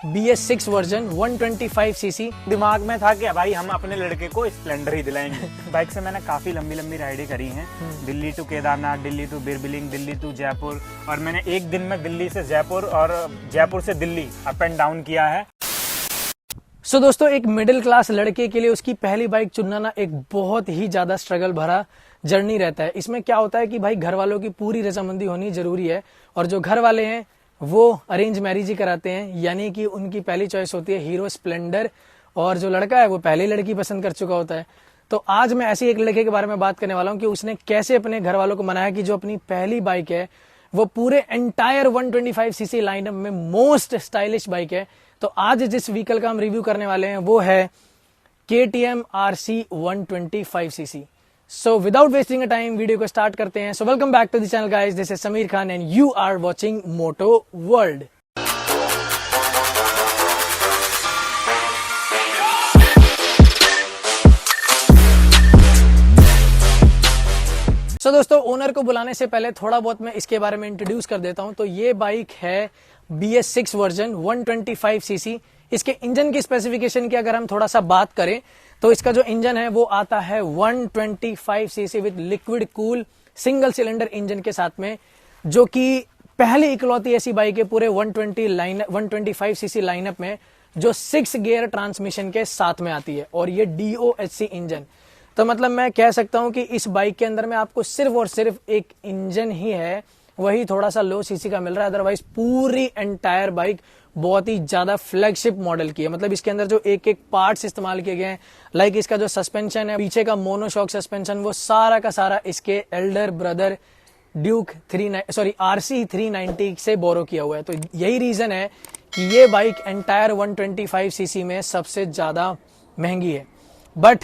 BS6 version 125 CC. दिमाग में था कि भाई हम अपने लड़के को स्प्लेंडर ही दिलाएंगे। बाइक से मैंने काफी लंबी लंबी राइडें करी हैं, Delhi to Kedarnath, Delhi to बिरबिलिंग, Delhi to Jaipur, और मैंने एक दिन में दिल्ली से जयपुर और जयपुर से दिल्ली अप एंड डाउन किया है। सो दोस्तों, एक मिडिल क्लास लड़के के लिए उसकी पहली बाइक चुनना ना एक बहुत ही ज्यादा स्ट्रगल भरा जर्नी रहता है। इसमें क्या होता है कि भाई घर वालों की पूरी रजामंदी होनी जरूरी है, और जो घर वाले हैं वो अरेंज मैरिज ही कराते हैं, यानी कि उनकी पहली चॉइस होती है हीरो स्प्लेंडर, और जो लड़का है वो पहले लड़की पसंद कर चुका होता है। तो आज मैं ऐसे एक लड़के के बारे में बात करने वाला हूं कि उसने कैसे अपने घर वालों को मनाया कि जो अपनी पहली बाइक है वो पूरे एंटायर 125 सीसी लाइनअप में मोस्ट स्टाइलिश बाइक है। तो आज जिस व्हीकल का हम रिव्यू करने वाले हैं वो है KTM RC 125 CC. So without wasting a time video को स्टार्ट करते हैं। So welcome back to the channel guys, this is Sameer Khan and you are watching Moto World. So दोस्तों, ओनर को बुलाने से पहले थोड़ा बहुत मैं इसके बारे में इंट्रोड्यूस कर देता हूं। तो ये बाइक है BS6 वर्जन 125 सीसी। इसके इंजन की स्पेसिफिकेशन की अगर हम थोड़ा सा बात करें तो इसका जो इंजन है वो आता है 125 CC with liquid cool single cylinder engine के साथ में, जो कि पहली इकलौती ऐसी बाइक है पूरे 125 सीसी लाइनअप में जो 6 गियर ट्रांसमिशन के साथ में आती है, और ये DOHC इंजन। तो मतलब मैं कह सकता हूं कि इस बाइक के अंदर में आपको सिर्फ और सिर्फ एक इंजन ही है, वही थोड़ा सा लो सीसी का मिल रहा है। अदरवाइज पूरी एंटायर बाइक बहुत ही ज्यादा फ्लैगशिप मॉडल की है। मतलब इसके अंदर जो एक एक पार्ट्स इस्तेमाल किए गए हैं, लाइक इसका जो सस्पेंशन है पीछे का मोनोशॉक सस्पेंशन, वो सारा का सारा इसके एल्डर ब्रदर ड्यूक RC 390 से बोरो किया हुआ है। तो यही रीजन है कि ये बाइक एंटायर 125 सीसी में सबसे ज्यादा महंगी है। बट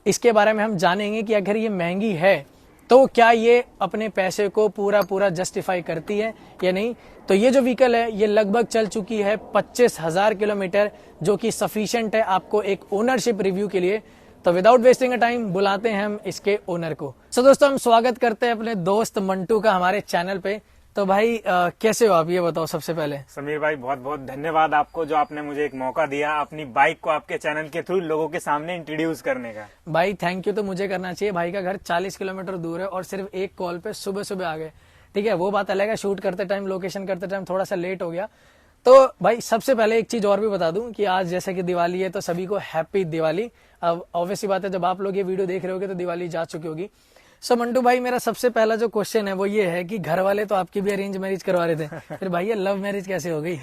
इसके बारे में हम जानेंगे कि अगर ये महंगी है तो क्या ये अपने पैसे को पूरा जस्टिफाई करती है या नहीं। तो ये जो व्हीकल है ये लगभग चल चुकी है 25,000 किलोमीटर, जो कि सफिशिएंट है आपको एक ओनरशिप रिव्यू के लिए। तो विदाउट वेस्टिंग अ टाइम बुलाते हैं हम इसके ओनर को। सो दोस्तों, हम स्वागत करते हैं अपने दोस्त मंटू का हमारे चैनल पे। तो भाई कैसे हो आप, ये बताओ सबसे पहले। समीर भाई, बहुत बहुत धन्यवाद आपको जो आपने मुझे एक मौका दिया अपनी बाइक को आपके चैनल के थ्रू लोगों के सामने इंट्रोड्यूस करने का। भाई थैंक यू तो मुझे करना चाहिए। भाई का घर 40 किलोमीटर दूर है और सिर्फ एक कॉल पे सुबह सुबह आ गए। ठीक है, वो बात अलग है, शूट करते टाइम लोकेशन करते टाइम थोड़ा सा लेट हो गया। तो भाई सबसे पहले एक चीज और भी बता दूं कि आज जैसे कि दिवाली है तो सभी को हैप्पी दिवाली। अब ऑब्वियसली बात है, जब आप लोग ये वीडियो देख रहे होगे तो दिवाली जा चुकी होगी। सो मंटू भाई, मेरा सबसे पहला जो क्वेश्चन है वो ये है कि घर वाले तो आपकी भी अरेंज मैरिज करवा रहे थे, फिर भाई ये लव मैरिज कैसे हो गई?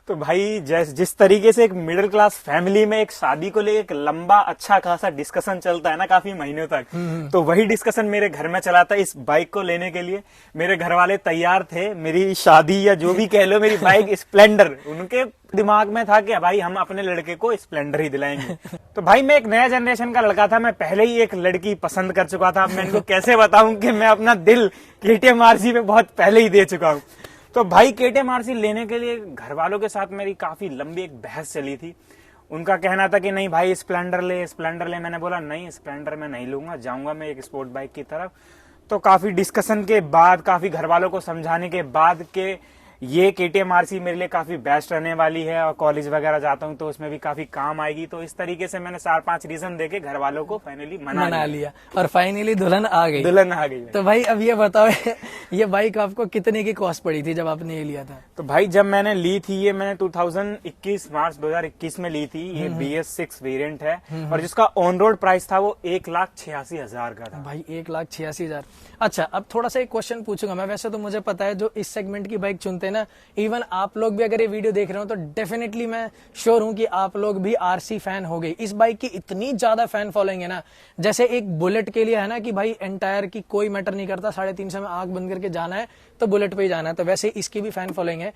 तो भाई जिस तरीके से एक मिडिल क्लास फैमिली में एक शादी को लेकर एक लंबा अच्छा खासा डिस्कशन चलता है ना काफी महीनों तक, तो वही डिस्कशन मेरे घर में चला था इस बाइक को लेने के लिए। मेरे घर वाले तैयार थे, मेरी शादी या जो भी कह लो, मेरी बाइक स्प्लेंडर, उनके दिमाग में था कि भाई हम अपने लड़के को स्प्लेंडर ही दिलाएंगे। तो भाई मैं एक नया जनरेशन का लड़का था, मैं पहले ही एक लड़की पसंद कर चुका था। मैं इनको कैसे बताऊं कि मैं अपना दिल KTM RC पे बहुत पहले ही दे चुका हूं। तो भाई KTM RC लेने के लिए घर वालों के साथ मेरी काफी लंबी एक बहस चली थी। उनका कहना था कि नहीं भाई स्प्लेंडर ले। मैंने बोला नहीं, स्प्लेंडर मैं नहीं लूंगा, जाऊंगा मैं एक स्पोर्ट बाइक की तरफ। तो काफी डिस्कशन के बाद, काफी घर वालों को समझाने के बाद के ये KTM RC मेरे लिए काफी बेस्ट रहने वाली है, और कॉलेज वगैरह जाता हूँ तो उसमें भी काफी काम आएगी। तो इस तरीके से मैंने 4-5 रीजन देके घर वालों को फाइनली मना लिया और फाइनली दुल्हन आ गई। तो भाई अब ये बताओ ये बाइक आपको कितने की कॉस्ट पड़ी थी जब आपने ये लिया था? तो भाई जब मैंने ली थी ये, मैंने 2021 मार्च 2021 में ली थी। ये BS6 वेरिएंट है, और जिसका ऑन रोड प्राइस था वो 1,86,000 का था। भाई 1,86,000। अच्छा, अब थोड़ा सा एक क्वेश्चन पूछूंगा मैं। वैसे तो मुझे पता है जो इस सेगमेंट की बाइक चुनते हैं ना, इवन आप लोग भी अगर ये वीडियो देख रहे हो तो डेफिनेटली मैं श्योर हूं कि आप लोग भी RC फैन हो गए। इस बाइक की इतनी ज्यादा फैन फॉलोइंग है ना, जैसे एक बुलेट के लिए है ना कि भाई एंटायर की कोई मैटर नहीं करता, 350 में आंख बंद करके जाना है तो बुलेट पे ही जाना है, तो वैसे इसकी भी फैन फॉलोइंग है।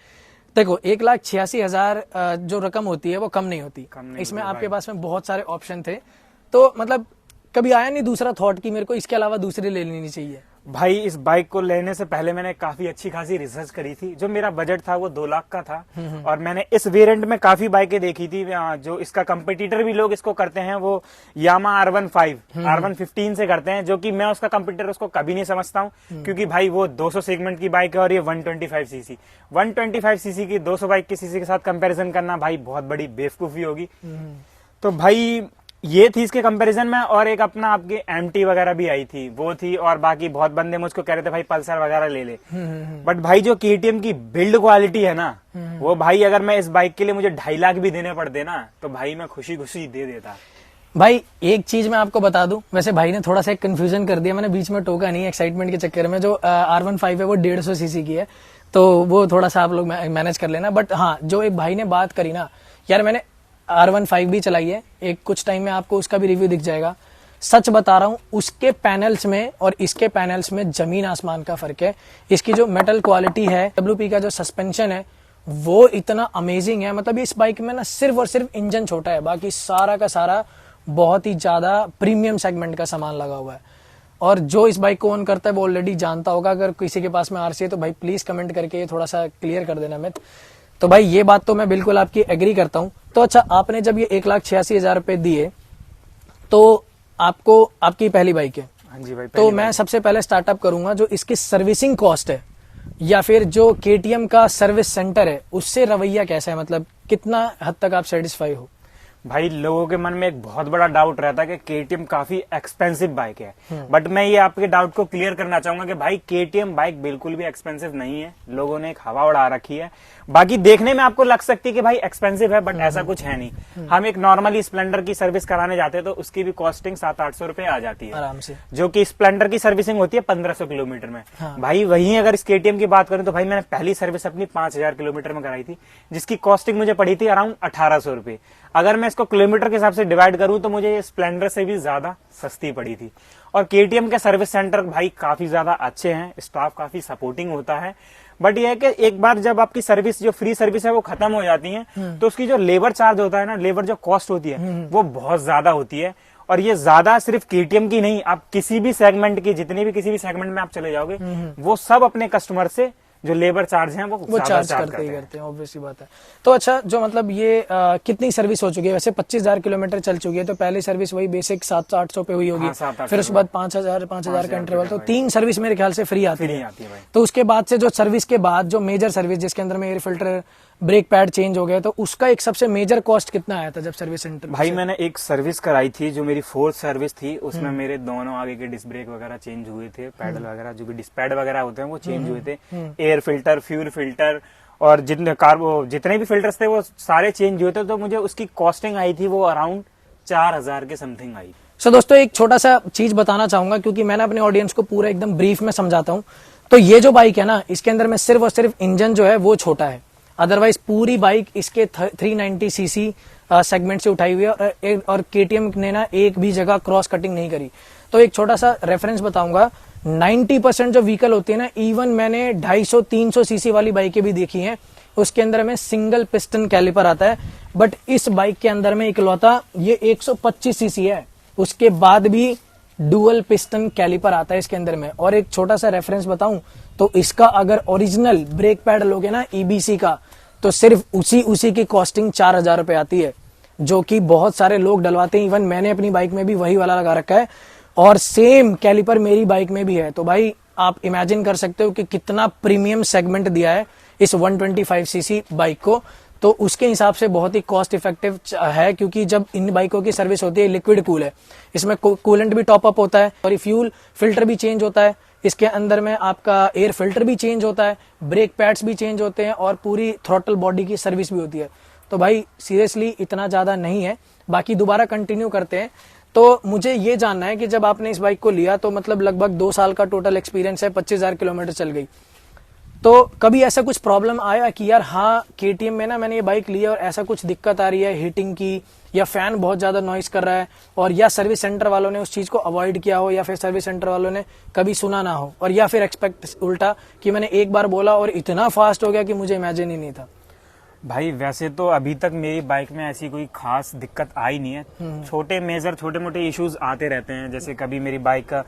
देखो 1,86,000 जो रकम होती है वो कम नहीं होती। इसमें आपके पास में बहुत सारे ऑप्शन थे, तो मतलब कभी आया नहीं दूसरा थॉट कि मेरे को इसके अलावा दूसरी ले लेनी चाहिए? भाई इस बाइक को लेने से पहले मैंने काफी अच्छी खासी रिसर्च करी थी। जो मेरा बजट था वो 2 लाख का था और मैंने इस वेरिएंट में काफी बाइकें देखी थी। जो इसका कंपटीटर भी लोग इसको करते हैं वो यामा R15 से करते हैं, जो कि मैं उसका कंपटीटर उसको कभी नहीं समझता हूँ, क्योंकि भाई वो 200 सेगमेंट की बाइक है और ये 125 सीसी 125 सीसी की 200 बाइक की सीसी के साथ कंपेरिजन करना भाई बहुत बड़ी बेवकूफी होगी। तो भाई ये थी इसके कंपैरिजन में। और एक अपना आपके MT वगैरह भी आई थी, वो थी। और बाकी बहुत बंदे मुझको कह रहे थे भाई पल्सर वगैरह ले ले। बट भाई जो KTM की बिल्ड क्वालिटी है ना, वो भाई अगर मैं इस बाइक के लिए मुझे 2.5 लाख भी देने पड़ते ना, तो भाई मैं खुशी खुशी दे देता। भाई एक चीज मैं आपको बता दूं, वैसे भाई ने थोड़ा सा एक कंफ्यूजन कर दिया, मैंने बीच में टोका नहीं एक्साइटमेंट के चक्कर में। जो R15 है वो 150 सीसी की है, तो वो थोड़ा सा आप लोग मैनेज कर लेना। बट हाँ, जो एक भाई ने बात करी ना यार, मैंने R15 भी चलाई है, एक कुछ टाइम में आपको उसका भी रिव्यू दिख जाएगा। सच बता रहा हूं, उसके पैनल्स में और इसके पैनल्स में जमीन आसमान का फर्क है। इसकी जो मेटल क्वालिटी है, WP का जो सस्पेंशन है वो इतना अमेजिंग है। मतलब इस बाइक में ना सिर्फ और सिर्फ इंजन छोटा है, बाकी सारा का सारा बहुत ही ज्यादा प्रीमियम सेगमेंट का सामान लगा हुआ है। और जो इस बाइक को ओन करता है वो ऑलरेडी जानता होगा। अगर किसी के पास में RC है तो भाई प्लीज कमेंट करके ये थोड़ा सा क्लियर कर देना मित। तो भाई ये बात तो मैं बिल्कुल आपकी एग्री करता हूं। तो अच्छा, आपने जब ये 1,86,000 रुपए दिए तो आपको आपकी पहली बाइक है। हाँ जी भाई। तो मैं सबसे पहले स्टार्टअप करूंगा जो इसकी सर्विसिंग कॉस्ट है या फिर जो KTM का सर्विस सेंटर है उससे रवैया कैसा है, मतलब कितना हद तक आप सेटिस्फाई हो? भाई लोगों के मन में एक बहुत बड़ा डाउट रहता है कि KTM काफी एक्सपेंसिव बाइक है, बट मैं ये आपके डाउट को क्लियर करना चाहूंगा कि भाई KTM बाइक बिल्कुल भी एक्सपेंसिव नहीं है। लोगों ने एक हवा उड़ा रखी है। बाकी देखने में आपको लग सकती है कि भाई एक्सपेंसिव है, बट ऐसा कुछ है नहीं। हम एक नॉर्मली स्प्लेंडर की सर्विस कराने जाते हैं तो उसकी भी कॉस्टिंग 700-800 रुपए आ जाती है आराम से, जो कि स्प्लेंडर की सर्विसिंग होती है 1500 किलोमीटर में। भाई वहीं अगर इस KTM की बात करें तो भाई मैंने पहली सर्विस अपनी 5000 किलोमीटर में कराई थी, जिसकी कॉस्टिंग मुझे पड़ी थी अराउंड 1800 रुपए। अगर मैं इसको किलोमीटर के हिसाब से डिवाइड करूं तो मुझे ये स्प्लेंडर से भी ज्यादा सस्ती पड़ी थी। और KTM के सर्विस सेंटर भाई काफी ज्यादा अच्छे हैं, स्टाफ काफी सपोर्टिंग होता है। बट ये है कि एक बार जब आपकी सर्विस जो फ्री सर्विस है वो खत्म हो जाती है तो उसकी जो लेबर चार्ज होता है ना, लेबर जो कॉस्ट होती है वो बहुत ज्यादा होती है। और ये ज्यादा सिर्फ KTM की नहीं, आप किसी भी सेगमेंट की, जितने भी किसी भी सेगमेंट में आप चले जाओगे वो सब अपने कस्टमर से जो लेबर चार्ज हैं वो चार्ज करते हैं, ऑब्वियसली बात है। तो अच्छा, जो मतलब ये कितनी सर्विस हो चुकी है? वैसे 25,000 किलोमीटर चल चुकी है, तो पहली सर्विस वही बेसिक 700-800 पे हुई होगी। हाँ, फिर उसके बाद 5,000 का इंटरवल, तो 3 सर्विस मेरे ख्याल से फ्री आती है। भाई। तो उसके बाद से जो सर्विस के बाद जो मेजर सर्विस जिसके अंदर में air filter, brake pad change हो गए, तो उसका एक सबसे मेजर कॉस्ट कितना आया था जब सर्विस सेंटर? भाई मैंने एक सर्विस कराई थी जो मेरी 4th सर्विस थी, उसमें मेरे दोनों आगे के डिस्क ब्रेक वगैरह चेंज हुए थे, पैडल वगैरह जो भी डिस्क पैड वगैरह होते हैं वो चेंज हुए थे, एयर फिल्टर, फ्यूल फिल्टर और जितने भी फिल्टर्स थे वो सारे चेंज हुए थे। तो मुझे उसकी कॉस्टिंग आई थी वो अराउंड 4000 के समथिंग आई। सो दोस्तों, एक छोटा सा चीज बताना चाहूंगा क्योंकि मैंने अपने ऑडियंस को पूरा एकदम ब्रीफ में समझाता हूँ। तो ये जो बाइक है ना, इसके अंदर में सिर्फ और सिर्फ इंजन जो है वो छोटा है, अदरवाइज पूरी बाइक इसके 390 सीसी सेगमेंट से उठाई हुई है। और KTM ने ना एक भी जगह क्रॉस कटिंग नहीं करी। तो एक छोटा सा रेफरेंस बताऊंगा, 90% जो व्हीकल होती है ना, इवन मैंने 250-300 सीसी वाली बाइकें भी देखी हैं, उसके अंदर में सिंगल पिस्टन कैलिपर आता है। बट इस बाइक के अंदर में इकलौता ये 125 सीसी है, उसके बाद भी डुअल पिस्टन कैलिपर आता है इसके अंदर में। और एक छोटा सा रेफरेंस बताऊं तो इसका अगर ओरिजिनल ब्रेक पैड लोगे ना EBC का, तो सिर्फ उसी की कॉस्टिंग 4000 रुपए आती है, जो कि बहुत सारे लोग डलवाते हैं। इवन मैंने अपनी बाइक में भी वही वाला लगा रखा है और सेम कैलिपर मेरी बाइक में भी है। तो भाई आप इमेजिन कर सकते हो कि कितना प्रीमियम सेगमेंट दिया है इस 125 सीसी बाइक को। तो उसके हिसाब से बहुत ही कॉस्ट इफेक्टिव है, क्योंकि जब इन बाइकों की सर्विस होती है लिक्विड कूल है, इसमें कूलेंट भी टॉप अप होता है और फ्यूल फिल्टर भी चेंज होता है, इसके अंदर में आपका एयर फिल्टर भी चेंज होता है, ब्रेक पैड्स भी चेंज होते हैं और पूरी थ्रॉटल बॉडी की सर्विस भी होती है। तो भाई सीरियसली इतना ज्यादा नहीं है। बाकी दोबारा कंटिन्यू करते हैं। तो मुझे ये जानना है कि जब आपने इस बाइक को लिया तो मतलब लगभग 2 साल का टोटल एक्सपीरियंस है, 25,000 किलोमीटर चल गई, तो कभी ऐसा कुछ प्रॉब्लम आया कि यार हाँ KTM में ना मैंने ये बाइक ली है और ऐसा कुछ दिक्कत आ रही है हीटिंग की, या फैन बहुत ज्यादा नॉइस कर रहा है, और या सर्विस सेंटर वालों ने उस चीज को अवॉइड किया हो, या फिर सर्विस सेंटर वालों ने कभी सुना ना हो, और या फिर एक्सपेक्ट उल्टा कि मैंने एक बार बोला और इतना फास्ट हो गया कि मुझे इमेजिन ही नहीं था? भाई वैसे तो अभी तक मेरी बाइक में ऐसी कोई खास दिक्कत आई नहीं है। छोटे मोटे इश्यूज आते रहते हैं, जैसे कभी मेरी बाइक का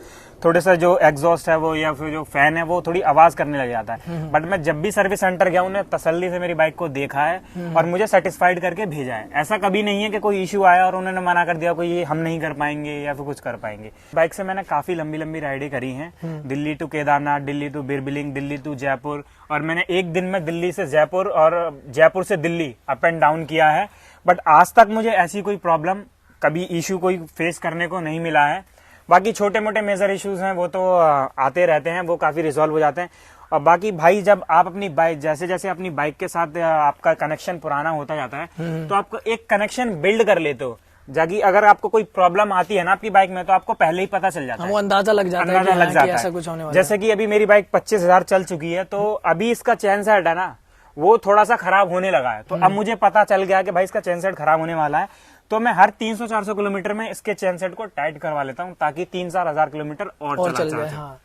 थोड़ा सा जो एग्जॉस्ट है वो या फिर जो फैन है वो थोड़ी आवाज करने लग जाता है। बट मैं जब भी सर्विस सेंटर गया उन्हें तसल्ली से मेरी बाइक को देखा है और मुझे सेटिस्फाइड करके भेजा है। ऐसा कभी नहीं है कि कोई इश्यू आया और उन्होंने मना कर दिया कोई ये हम नहीं कर पाएंगे या फिर कुछ कर पाएंगे। बाइक से मैंने काफी लंबी लंबी राइडें करी हैं, Delhi to Kedarnath, Delhi to बिरबिलिंग, Delhi to Jaipur, और मैंने एक दिन में दिल्ली से जयपुर और जयपुर से दिल्ली अप एंड डाउन किया है। बट आज तक मुझे ऐसी कोई प्रॉब्लम, कभी इश्यू कोई फेस करने को नहीं मिला है। बाकी छोटे मोटे मेजर इश्यूज हैं वो तो आते रहते हैं, वो काफी रिजॉल्व हो जाते हैं। और बाकी भाई जब आप अपनी बाइक जैसे जैसे अपनी बाइक के साथ आपका कनेक्शन पुराना होता जाता है तो आपको एक कनेक्शन बिल्ड कर लेते हो, जाकि अगर आपको कोई प्रॉब्लम आती है ना आपकी बाइक में तो आपको पहले ही पता चल जाता है, वो अंदाजा लग जाता है कि हाँ, कि ऐसा कुछ होने वाला है। जैसे कि अभी मेरी बाइक 25,000 चल चुकी है तो अभी इसका चैन सेट है ना वो थोड़ा सा खराब होने लगा है। तो अब मुझे पता चल गया कि भाई इसका चैन सेट खराब होने वाला है, तो मैं हर 300-400 किलोमीटर में इसके चैन सेट को टाइट करवा लेता हूँ ताकि 3-4 हजार किलोमीटर और चल जाए। हाँ,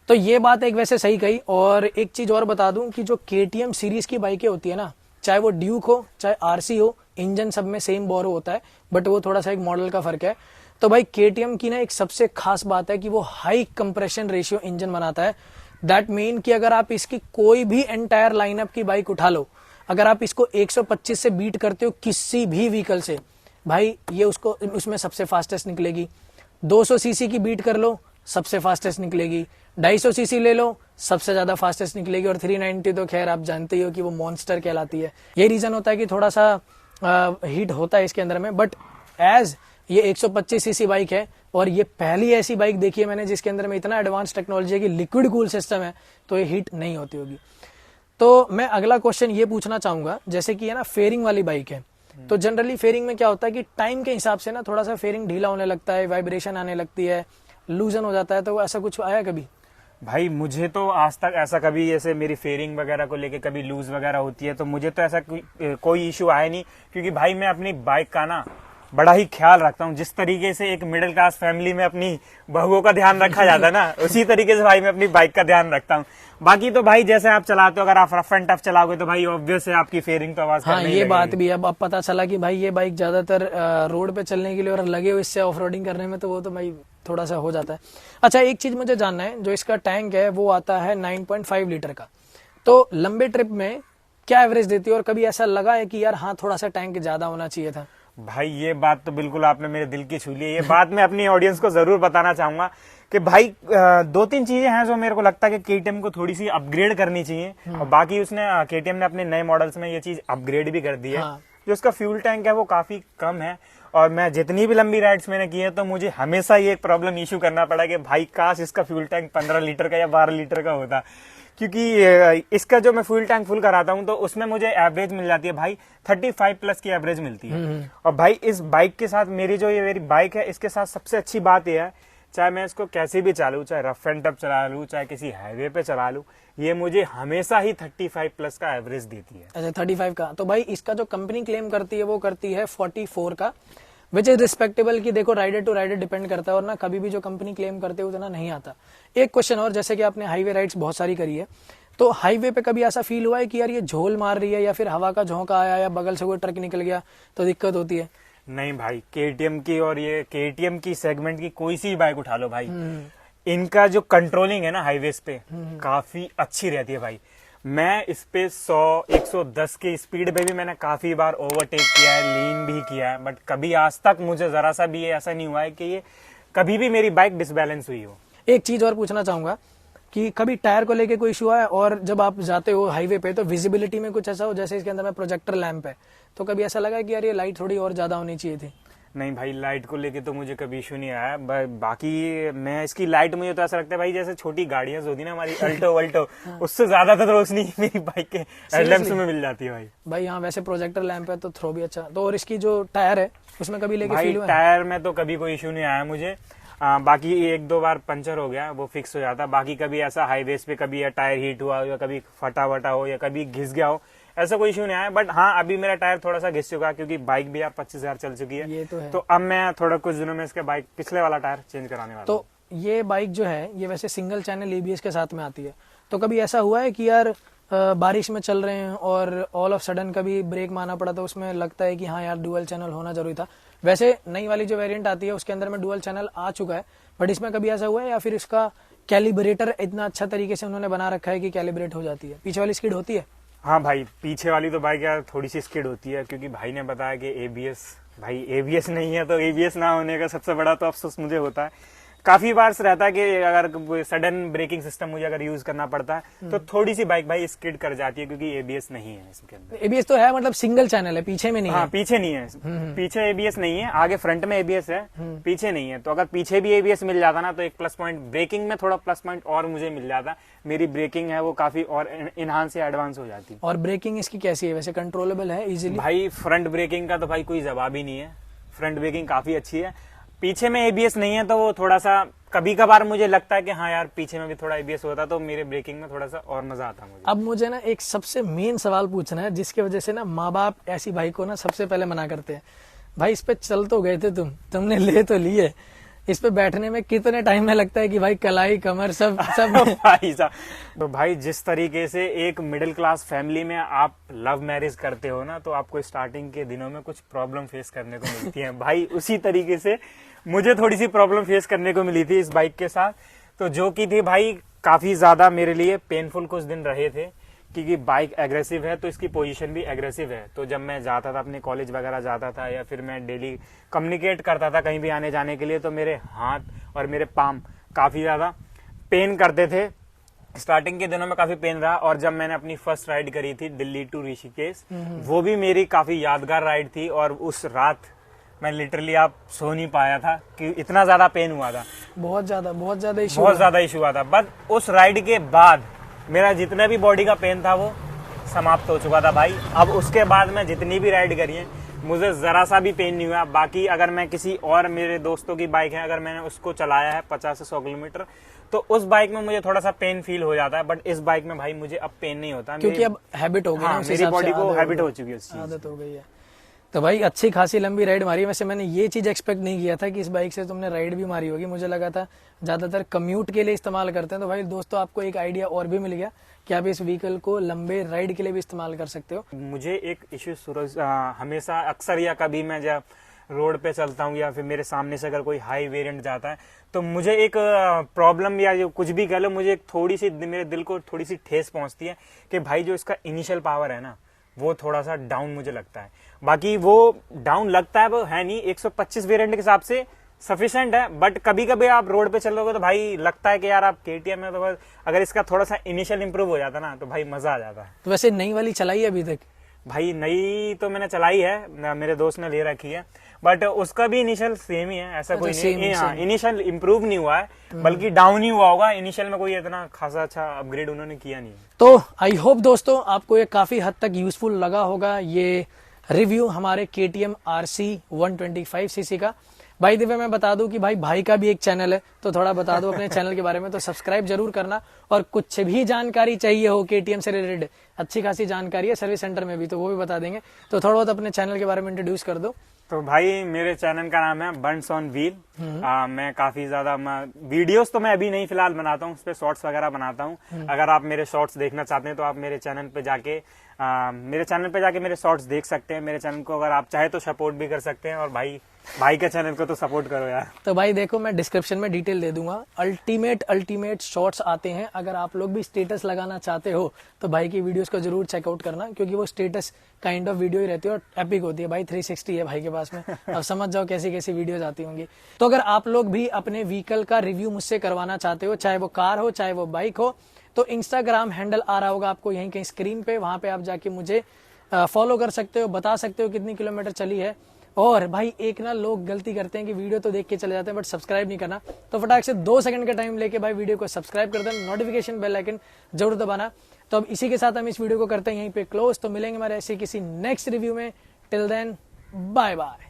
तो ये बात एक वैसे सही कही। और एक चीज और बता दूं कि जो KTM सीरीज की बाइकें होती है ना, चाहे वो ड्यूक हो चाहे RC हो, इंजन सब में सेम बोरो होता है, बट वो थोड़ा सा एक मॉडल का फर्क है। तो भाई KTM की ना एक सबसे खास बात है कि वो हाई कंप्रेशन रेशियो इंजन बनाता है। दैट मीन कि अगर आप इसकी कोई भी एंटायर लाइनअप की बाइक उठा लो, अगर आप इसको 125 से बीट करते हो किसी भी व्हीकल से, भाई ये उसको उसमें सबसे फास्टेस्ट निकलेगी। 200 सीसी की बीट कर लो, सबसे फास्टेस्ट निकलेगी। 250 सीसी ले लो, सबसे ज्यादा फास्टेस्ट निकलेगी। और 390 तो खैर आप जानते ही हो कि वो मॉन्स्टर कहलाती है। ये रीजन होता है कि थोड़ा सा हीट होता है इसके अंदर में, बट एज ये 125 सीसी बाइक है और ये पहली ऐसी बाइक देखी है मैंने जिसके अंदर में इतना एडवांस टेक्नोलॉजी है कि लिक्विड कूल सिस्टम है, तो ये हीट नहीं होती होगी। तो मैं अगला क्वेश्चन ये पूछना चाहूंगा, जैसे कि है ना फेयरिंग वाली बाइक है, तो जनरली फेयरिंग में क्या होता है कि टाइम के हिसाब से ना थोड़ा सा फेयरिंग ढीला होने लगता है, वाइब्रेशन आने लगती है, लूजन हो जाता है, तो ऐसा कुछ आया कभी? भाई मुझे तो आज तक ऐसा कभी जैसे मेरी फेयरिंग वगैरह को लेके कभी लूज वगैरह होती है तो मुझे तो ऐसा कोई इश्यू आया नहीं, क्योंकि भाई मैं अपनी बाइक का ना बड़ा ही ख्याल रखता हूँ। जिस तरीके से एक मिडिल क्लास फैमिली में अपनी बहुओं का ध्यान रखा जाता है ना, उसी तरीके से भाई मैं अपनी बाइक का ध्यान रखता हूँ। बाकी तो भाई जैसे आप चलाते हो, अगर आप रफ एंड टफ चलाओगे तो भाई ऑब्वियस है आपकी फेयरिंग तो आवाज हाँ, ये बात भी है। अब पता चला कि भाई ये बाइक ज्यादातर रोड पे चलने के लिए और लगे हो इससे ऑफ रोडिंग करने में, तो वो तो भाई थोड़ा सा हो जाता है। अच्छा, एक चीज मुझे जानना है, जो इसका टैंक है वो आता है 9.5 लीटर का, तो लंबे ट्रिप में क्या एवरेज देती है? और कभी ऐसा लगा है कि यार हाँ थोड़ा सा टैंक ज्यादा होना चाहिए था? भाई ये बात तो बिल्कुल आपने मेरे दिल की छू ली है। ये बात मैं अपनी ऑडियंस को जरूर बताना चाहूंगा कि भाई 2-3 चीजें हैं जो मेरे को लगता है कि KTM को थोड़ी सी अपग्रेड करनी चाहिए, और बाकी उसने KTM ने अपने नए मॉडल्स में ये चीज अपग्रेड भी कर दी है। हाँ। जो उसका फ्यूल टैंक है वो काफी कम है, और मैं जितनी भी लंबी राइड्स मैंने की है तो मुझे हमेशा ये एक प्रॉब्लम इश्यू करना पड़ा कि भाई काश इसका फ्यूल टैंक 15 लीटर का या 12 लीटर का होता, क्योंकि इसका जो मैं फ्यूल टैंक फुल कराता हूं तो उसमें मुझे एवरेज मिल जाती है भाई 35 प्लस की एवरेज मिलती है। और भाई इस बाइक के साथ मेरी बाइक है, इसके साथ सबसे अच्छी बात यह है, चाहे मैं इसको कैसे भी चालू, चाहे रफ एंड टफ चला लूं, चाहे किसी हाईवे पे चला लूं, ये मुझे हमेशा ही 35 प्लस का एवरेज देती है। अच्छा, 35 का। तो भाई इसका जो कंपनी क्लेम करती है वो करती है 44 का, विच इज रिस्पेक्टेबल। कि देखो राइडर टू राइडर डिपेंड करता है, और ना कभी भी जो कंपनी क्लेम करते है उतना नहीं आता। एक क्वेश्चन और, जैसे कि आपने हाईवे राइड्स बहुत सारी करी है, तो हाईवे पे कभी ऐसा फील हुआ है कि यार ये झोल मार रही है या फिर हवा का झोंका आया या बगल से कोई ट्रक निकल गया तो दिक्कत होती है? नहीं भाई, KTM की और ये KTM की सेगमेंट की कोई सी बाइक उठा लो भाई, इनका जो कंट्रोलिंग है ना हाईवेज पे काफी अच्छी रहती है भाई। मैं इस पे 100-110 की स्पीड पे भी मैंने काफी बार ओवरटेक किया है, लीन भी किया है, बट कभी आज तक मुझे जरा सा भी ऐसा नहीं हुआ है कि ये कभी भी मेरी बाइक डिसबैलेंस हुई हो। एक चीज और पूछना चाहूंगा कि कभी टायर को लेके कोई इशू है, और जब आप जाते हो हाईवे पे तो विजिबिलिटी में कुछ ऐसा हो, जैसे इसके अंदर में प्रोजेक्टर लैंप है, तो कभी ऐसा लगा कि यार ये लाइट थोड़ी और ज्यादा होनी चाहिए थी? नहीं भाई, लाइट को लेके तो मुझे कभी इशू नहीं आया। बाकी मैं इसकी लाइट, मुझे तो ऐसा लगता है भाई जैसे छोटी गाड़ियां होती है ना हमारी अल्टो वल्टो, उससे ज्यादातर रोशनी मेरी बाइक के हेडलैम्प्स में मिल जाती है भाई। भाई हाँ, वैसे प्रोजेक्टर लैंप है तो थ्रो भी अच्छा। तो और इसकी जो टायर है उसमें कभी लेके फील हुआ? टायर में तो कभी कोई इशू नहीं आया मुझे। बाकी 1-2 बार पंचर हो गया, वो फिक्स हो जाता। बाकी कभी ऐसा हाईवेज पे कभी टायर हीट हुआ या कभी फटा वटा हो या कभी घिस गया हो, ऐसा कोई इशू नहीं आया। बट हाँ, अभी मेरा टायर थोड़ा सा घिस चुका है क्योंकि बाइक भी यार 25,000 चल चुकी है। ये तो है। तो अब मैं थोड़ा कुछ दिनों में इसके बाइक पिछले वाला टायर चेंज कराने वाला। तो ये बाइक जो है ये वैसे सिंगल चैनल ABS के साथ में आती है, तो कभी ऐसा हुआ है कि यार बारिश में चल रहे हैं और ऑल ऑफ सडन कभी ब्रेक मारना पड़ा तो उसमें लगता है कि हाँ यार डुअल चैनल होना जरूरी था। वैसे नई वाली जो वेरिएंट आती है उसके अंदर में डुअल चैनल आ चुका है, बट इसमें कभी ऐसा हुआ है या फिर इसका कैलिब्रेटर इतना अच्छा तरीके से उन्होंने बना रखा है कि कैलिब्रेट हो जाती है? पीछे वाली स्किड होती है? हाँ भाई, पीछे वाली तो बाइक यार थोड़ी सी स्किड होती है, क्योंकि भाई ने बताया कि एबीएस, भाई एबीएस नहीं है, तो एबीएस ना होने का सबसे बड़ा तो अफसोस मुझे होता है। काफी बार से रहता है कि अगर सडन ब्रेकिंग सिस्टम मुझे अगर यूज करना पड़ता है तो थोड़ी सी बाइक भाई स्किड कर जाती है, क्योंकि एबीएस नहीं है इसके अंदर। एबीएस तो है, मतलब सिंगल चैनल है, पीछे में नहीं हाँ, है। पीछे नहीं है, पीछे एबीएस नहीं है, आगे फ्रंट में एबीएस है, पीछे नहीं है। तो अगर पीछे भी एबीएस मिल जाता ना तो एक प्लस पॉइंट, ब्रेकिंग में थोड़ा प्लस पॉइंट और मुझे मिल जाता। मेरी ब्रेकिंग है वो काफी और इनहांस या एडवांस हो जाती। और ब्रेकिंग इसकी कैसी है वैसे, कंट्रोलेबल है इजीली? भाई फ्रंट ब्रेकिंग का तो भाई कोई जवाब ही नहीं है, फ्रंट ब्रेकिंग काफी अच्छी है। पीछे में एबीएस नहीं है तो वो थोड़ा सा कभी कभार मुझे लगता है कि हाँ यार पीछे में भी थोड़ा एबीएस होता तो मेरे ब्रेकिंग में थोड़ा सा और मजा आता मुझे। अब मुझे ना एक सबसे मेन सवाल पूछना है, जिसकी वजह से ना माँ बाप ऐसी बाइक को ना सबसे पहले मना करते हैं। भाई इस पे चल तो गए थे तुमने ले तो ली है, इस पे बैठने में कितने टाइम में लगता है कि भाई कलाई कमर सब भाई साहब, तो भाई जिस तरीके से एक मिडिल क्लास फैमिली में आप लव मैरिज करते हो ना, तो आपको स्टार्टिंग के दिनों में कुछ प्रॉब्लम फेस करने को मिलती है। भाई उसी तरीके से मुझे थोड़ी सी प्रॉब्लम फेस करने को मिली थी इस बाइक के साथ, तो जो कि थी भाई काफी ज्यादा मेरे लिए पेनफुल कुछ दिन रहे थे, क्योंकि बाइक एग्रेसिव है तो इसकी पोजीशन भी एग्रेसिव है। तो जब मैं जाता था अपने कॉलेज वगैरह जाता था या फिर मैं डेली कम्युनिकेट करता था कहीं भी आने जाने के लिए, तो मेरे हाथ और मेरे पाम काफी ज्यादा पेन करते थे। स्टार्टिंग के दिनों में काफी पेन रहा। और जब मैंने अपनी फर्स्ट राइड करी थी दिल्ली टू ऋषिकेश, वो भी मेरी काफी यादगार राइड थी। और उस रात मैं लिटरली आप सो नहीं पाया था कि इतना ज्यादा पेन हुआ था, बहुत ज्यादा इशू हुआ था। बट उस राइड के बाद मेरा जितना भी बॉडी का पेन था वो समाप्त हो चुका था भाई। अब उसके बाद मैं जितनी भी राइड करी है मुझे जरा सा भी पेन नहीं हुआ। बाकी अगर मैं किसी और मेरे दोस्तों की बाइक है, अगर मैंने उसको चलाया है 50 से 100 किलोमीटर, तो उस बाइक में मुझे थोड़ा सा पेन फील हो जाता है। बट इस बाइक में भाई मुझे अब पेन नहीं होता, क्योंकि अब हैबिट हो गई। हाँ, मेरी बॉडी को हैबिट हो चुकी है, आदत हो गई है। तो भाई अच्छी खासी लंबी राइड मारी। वैसे मैंने ये चीज एक्सपेक्ट नहीं किया था कि इस बाइक से तुमने राइड भी मारी होगी। मुझे लगा था ज्यादातर कम्यूट के लिए इस्तेमाल करते हैं। तो भाई दोस्तों आपको एक आइडिया और भी मिल गया कि आप इस व्हीकल को लंबे राइड के लिए भी इस्तेमाल कर सकते हो। मुझे एक इश्यू हमेशा अक्सर या कभी मैं जब रोड पे चलता हूँ या फिर मेरे सामने से अगर कोई हाई वेरिएंट जाता है तो मुझे एक प्रॉब्लम या जो कुछ भी कह लो, मुझे एक थोड़ी सी मेरे दिल को थोड़ी सी ठेस पहुंचती है कि भाई जो इसका इनिशियल पावर है ना वो थोड़ा सा डाउन मुझे लगता है। बाकी वो डाउन लगता है वो है नहीं, 125 वेरिएंट के हिसाब से सफिशिएंट है। बट कभी कभी आप रोड पे चल रहे हो तो भाई लगता है कि यार आप केटीएम में, तो अगर इसका थोड़ा सा इनिशियल इंप्रूव हो जाता ना तो भाई मजा आ जाता है। तो वैसे नई वाली चलाई है अभी तक? भाई नई तो मैंने चलाई है, मेरे दोस्त ने ले रखी है, बट उसका भी इनिशियल सेम ही है, ऐसा कोई नहीं है। इनिशियल इंप्रूव नहीं हुआ है बल्कि डाउन ही हुआ होगा। इनिशियल में कोई इतना खासा अच्छा अपग्रेड उन्होंने किया नहीं। तो आई होप दोस्तों आपको ये काफी हद तक यूजफुल लगा होगा ये रिव्यू हमारे KTM RC 125cc का। भाई द वे मैं बता दूं कि भाई का भी एक चैनल है, तो थोड़ा बता दो अपने चैनल के बारे में। तो सब्सक्राइब जरूर करना, और कुछ भी जानकारी चाहिए हो KTM से रिलेटेड, अच्छी खासी जानकारी है सर्विस सेंटर में भी, तो वो भी बता देंगे। तो थोड़ा बहुत अपने चैनल के बारे में इंट्रोड्यूस कर दो। तो भाई मेरे चैनल का नाम है बर्न्स ऑन व्हील। मैं काफी ज्यादा वीडियोस तो मैं अभी नहीं फिलहाल बनाता हूँ, उस पर शॉर्ट्स वगैरह बनाता हूँ। अगर आप मेरे शॉर्ट्स देखना चाहते हैं तो आप मेरे चैनल पे जाके मेरे शॉर्ट्स देख सकते हैं। मेरे चैनल को अगर आप चाहे तो सपोर्ट भी कर सकते हैं, और भाई के चैनल को तो सपोर्ट करो यार। तो भाई देखो मैं डिस्क्रिप्शन में डिटेल दे दूंगा। अल्टीमेट शॉर्ट्स आते हैं, अगर आप लोग भी स्टेटस लगाना चाहते हो तो भाई की वीडियोस को जरूर चेकआउट करना, क्योंकि वो स्टेटस काइंड ऑफ वीडियो ही रहती है और एपिक होती है। भाई 360 है भाई के पास में, अब समझ जाओ कैसी कैसी वीडियोस आती होंगी। तो अगर आप लोग भी अपने व्हीकल का रिव्यू मुझसे करवाना चाहते हो, चाहे वो कार हो चाहे वो बाइक हो, तो इंस्टाग्राम हैंडल आ रहा होगा आपको यहीं कहीं स्क्रीन पे, वहां पे आप जाके मुझे फॉलो कर सकते हो, बता सकते हो कितनी किलोमीटर चली है। और भाई एक ना लोग गलती करते हैं कि वीडियो तो देख के चले जाते हैं बट सब्सक्राइब नहीं करना, तो फटाक से 2 सेकंड का टाइम लेके भाई वीडियो को सब्सक्राइब कर देना, नोटिफिकेशन बेल आइकन जरूर दबाना। तो अब इसी के साथ हम इस वीडियो को करते हैं यहीं पे क्लोज। तो मिलेंगे हमारे ऐसे किसी नेक्स्ट रिव्यू में। Till then bye bye.